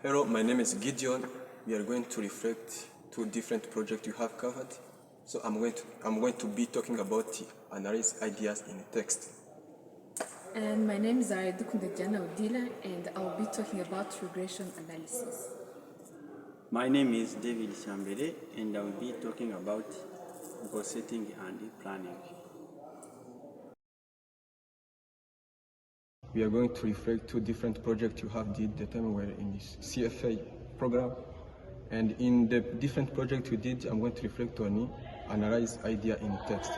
Hello, my name is Gideon. We are going to reflect two different projects you have covered. So I'm going to be talking about analyze ideas in text. And my name is IRADUKUNDA Odila, and I'll be talking about regression analysis. My name is David SHYIRAMBERE, and I will be talking about goal setting and planning. We are going to reflect two different projects you have did the time we were in this CFA program. And in the different project we did, I'm going to reflect on analyze idea in text.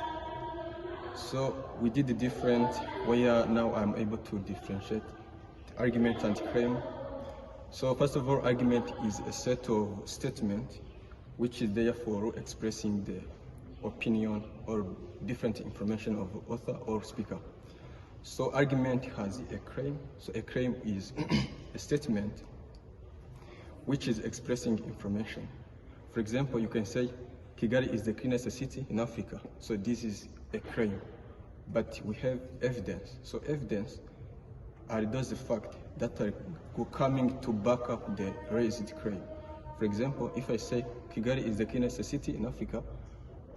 So we did the different where now I'm able to differentiate argument and claim. So first of all, argument is a set of statements which is there for expressing the opinion or different information of author or speaker. So argument has a claim. So a claim is a statement which is expressing information. For example, you can say Kigali is the cleanest city in Africa. So this is a claim, but we have evidence. So evidence are those facts that are coming to back up the raised claim. For example, if I say Kigali is the cleanest city in Africa,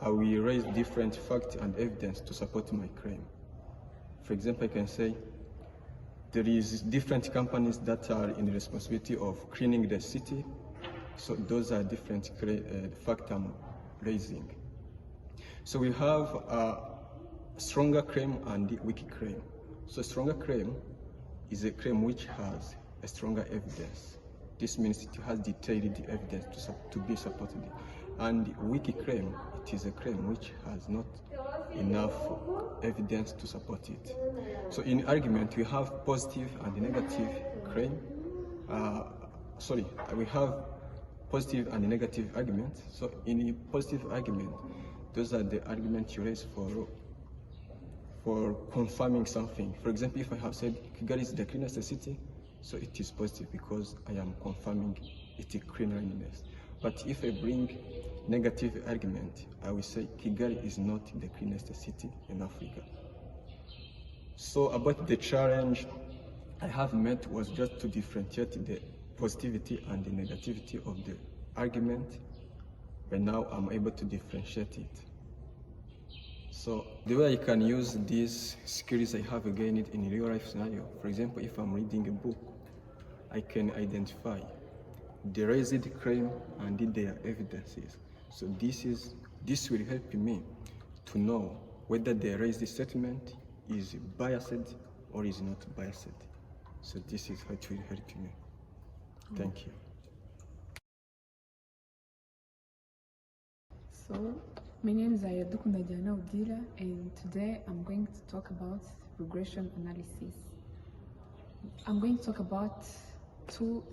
I will raise different facts and evidence to support my claim. For example, I can say there is different companies that are in the responsibility of cleaning the city. So those are different facts I'm raising. So we have a stronger claim and weak claim. So stronger claim is a claim which has a stronger evidence. This means it has detailed evidence to be supported. And weak claim, it is a claim which has not enough evidence to support it. So in argument, we have positive and negative claim. We have positive and negative arguments. So in a positive argument, those are the arguments you raise for confirming something. For example, if I have said Kigali is the cleanest city, so it is positive because I am confirming its cleanliness. But if I bring negative argument, I will say Kigali is not the cleanest city in Africa. So about the challenge I have met was just to differentiate the positivity and the negativity of the argument, but now I'm able to differentiate it. So the way I can use these skills I have gained in a real life scenario, for example, if I'm reading a book, I can identify the raised claim and their evidences. So this will help me to know whether the raised statement is biased or is not biased. So this is how it will help me. Thank you. So, my name is IRADUKUNDA Odila, and today I'm going to talk about regression analysis. I'm going to talk about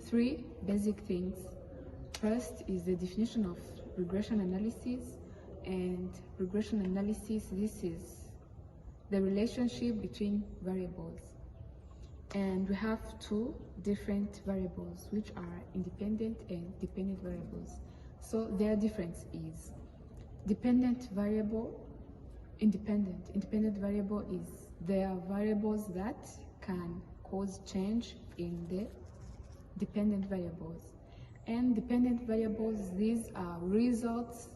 three basic things. First is the definition of regression analysis, and regression analysis, this is the relationship between variables. And we have two different variables which are independent and dependent variables. So their difference is dependent variable, independent. Independent variable is there are variables that can cause change in the dependent variables. And dependent variables, these are results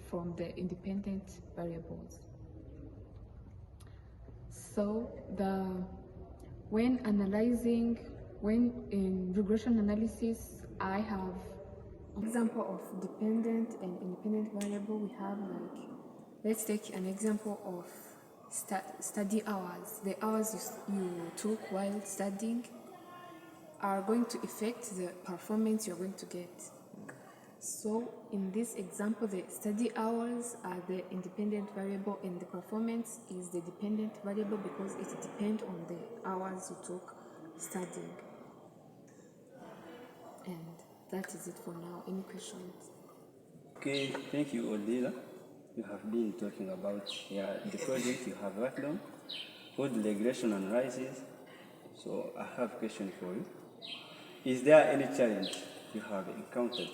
from the independent variables. So when in regression analysis, I have an example of dependent and independent variable. We have let's take an example of study hours. The hours you took while studying are going to affect the performance you're going to get. So in this example, the study hours are the independent variable and the performance is the dependent variable because it depends on the hours you took studying. And that is it for now. Any questions? Okay, thank you, Odila. You have been talking about the project you have worked on called regression analysis. So I have a question for you. Is there any challenge you have encountered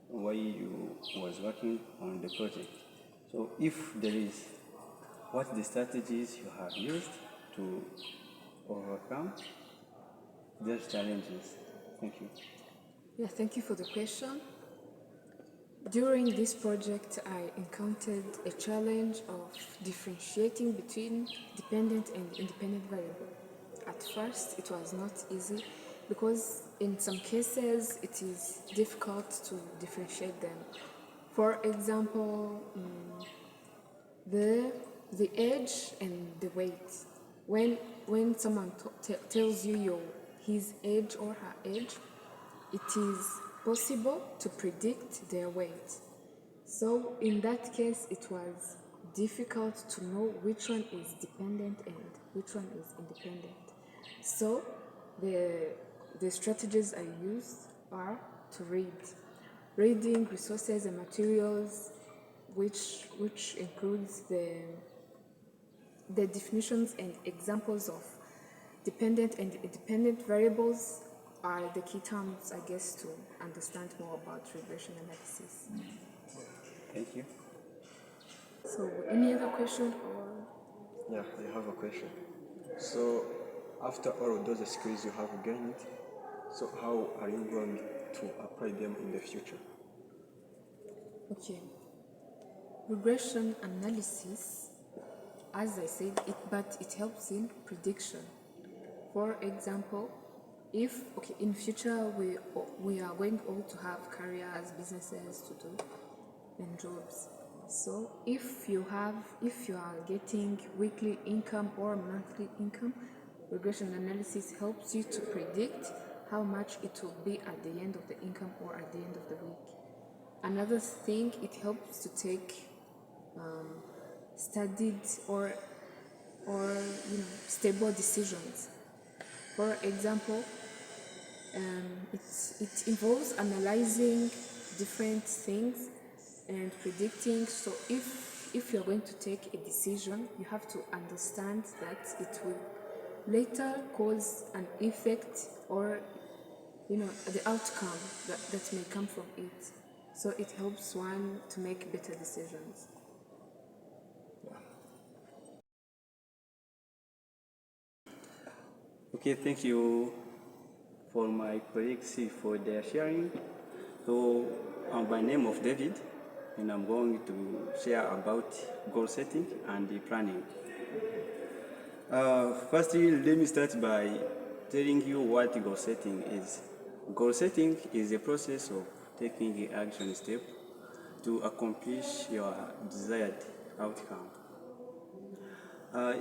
while you was working on the project? So if there is, what the strategies you have used to overcome those challenges? Thank you. Yeah, thank you for the question. During this project, I encountered a challenge of differentiating between dependent and independent variable. At first, it was not easy because in some cases it is difficult to differentiate them. For example, the age and the weight. When someone tells you his age or her age, it is possible to predict their weight. So in that case, it was difficult to know which one is dependent and which one is independent. So the strategies I used are to reading resources and materials, which includes the definitions and examples of dependent and independent variables are the key terms, I guess, to understand more about regression analysis. Thank you. So, any other question or? Yeah, I have a question. So, after all of those skills you have gained, so how are you going to apply them in the future? Okay. Regression analysis, as I said, it helps in prediction. For example, if in future we are going all to have careers, businesses to do, and jobs. So if you are getting weekly income or monthly income, regression analysis helps you to predict how much it will be at the end of the income or at the end of the week. Another thing, it helps to take studied or stable decisions. For example, it involves analyzing different things and predicting. So if you're going to take a decision, you have to understand that it will later cause an effect or the outcome that may come from it. So it helps one to make better decisions. Okay, thank you for my colleagues for their sharing. So I'm by name of David, and I'm going to share about goal setting and the planning. Firstly, let me start by telling you what goal setting is. Goal setting is a process of taking an action step to accomplish your desired outcome.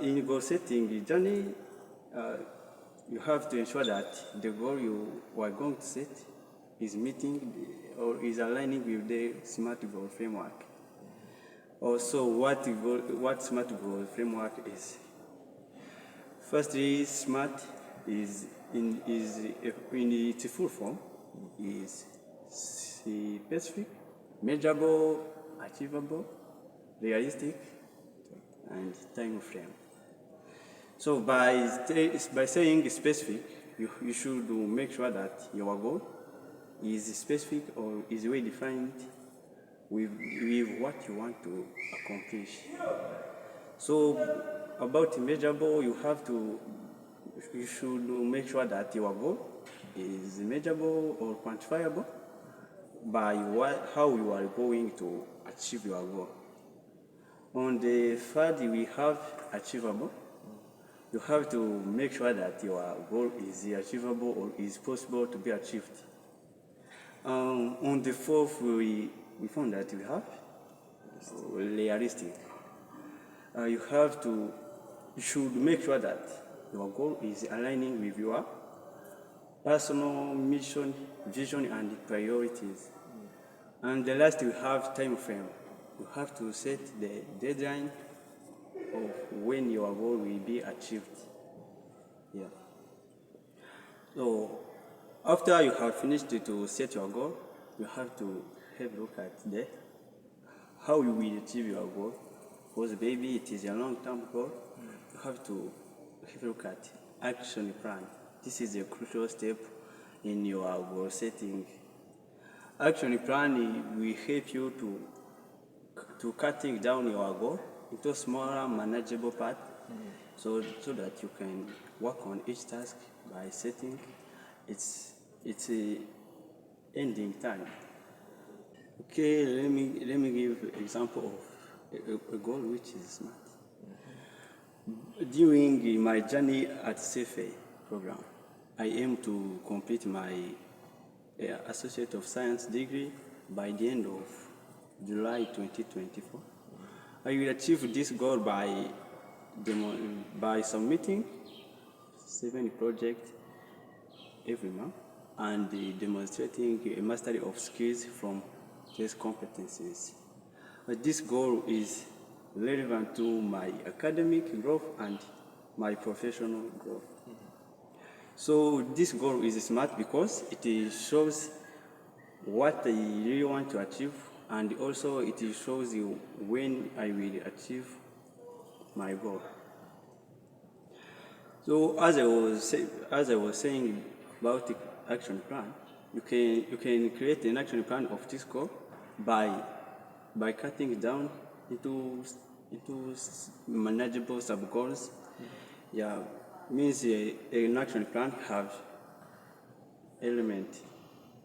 In goal setting journey, you have to ensure that the goal you are going to set is meeting or is aligning with the SMART goal framework. Also, what SMART goal framework is. Firstly, SMART is in its full form is specific, measurable, achievable, realistic, and time frame. So by saying specific, you should make sure that your goal is specific or is well defined with what you want to accomplish. So about measurable, you should make sure that your goal is measurable or quantifiable by how you are going to achieve your goal. On the third, we have achievable. You have to make sure that your goal is achievable or is possible to be achieved. On the fourth, we found that we have realistic. You should make sure that your goal is aligning with your personal mission, vision, and priorities. And the last, we have time frame. You have to set the deadline of when your goal will be achieved. Yeah. So after you have finished to set your goal, you have to have a look at how you will achieve your goal. Because maybe it is a long-term goal. You have to have a look at action plan. This is a crucial step in your goal setting. Action plan will help you to cutting down your goal into smaller, manageable parts, so that you can work on each task by setting its ending time. Okay, let me give example of a goal which is smart. During my journey at CFA program, I aim to complete my Associate of Science degree by the end of July 2024. I will achieve this goal by submitting 7 projects every month and demonstrating a mastery of skills from these competencies. This goal is relevant to my academic growth and my professional growth. So this goal is smart because it shows what I really want to achieve, and also it shows you when I will achieve my goal. So as I was saying about the action plan, you can create an action plan of this goal by cutting it down into manageable sub goals. Yeah, means an action plan has element.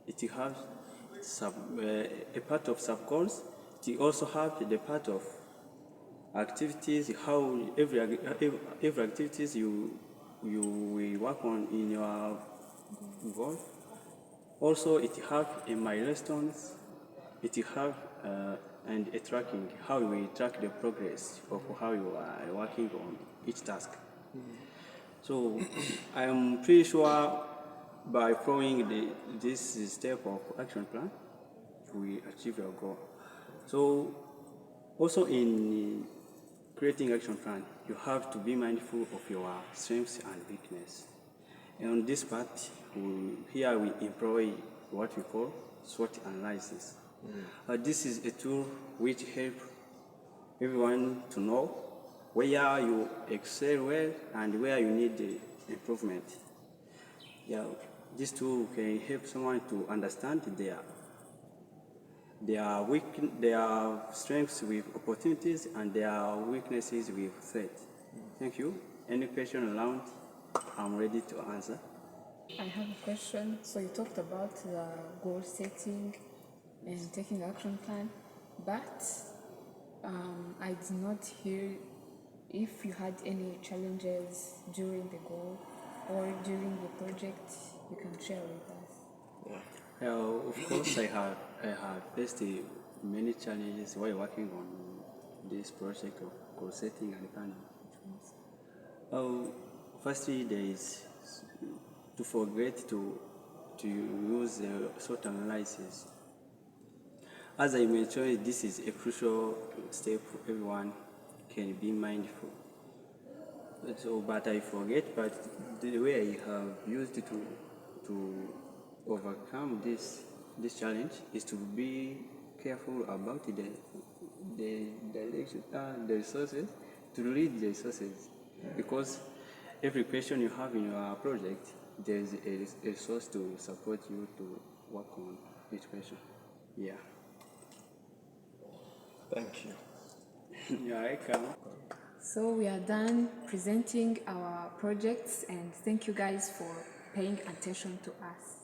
It has a part of sub goals. It also has the part of activities. How every activities you will work on in your goal. Also, it has a milestones. It has and a tracking. How we track the progress of how you are working on each task. So I am pretty sure by following this step of action plan, we achieve your goal. So also in creating action plan, you have to be mindful of your strengths and weakness. And on this part, here we employ what we call SWOT analysis. This is a tool which helps everyone to know where you excel well and where you need the improvement. Yeah, this tool can help someone to understand their strengths with opportunities and their weaknesses with threats. Thank you. Any question around? I'm ready to answer. I have a question. So you talked about the goal setting and taking action plan, but I did not hear if you had any challenges during the goal or during the project. You can share with us. Of course, I have faced many challenges while working on this project of goal setting and planning. Firstly, there is to forget to use SWOT analysis. As I mentioned, this is a crucial step everyone can be mindful. So, but I forget. But the way I have used it to overcome this challenge is to be careful about the direction, the resources, to read the resources, because every question you have in your project, there is a resource to support you to work on each question. Yeah. Thank you. You're welcome. So we are done presenting our projects, and thank you guys for paying attention to us.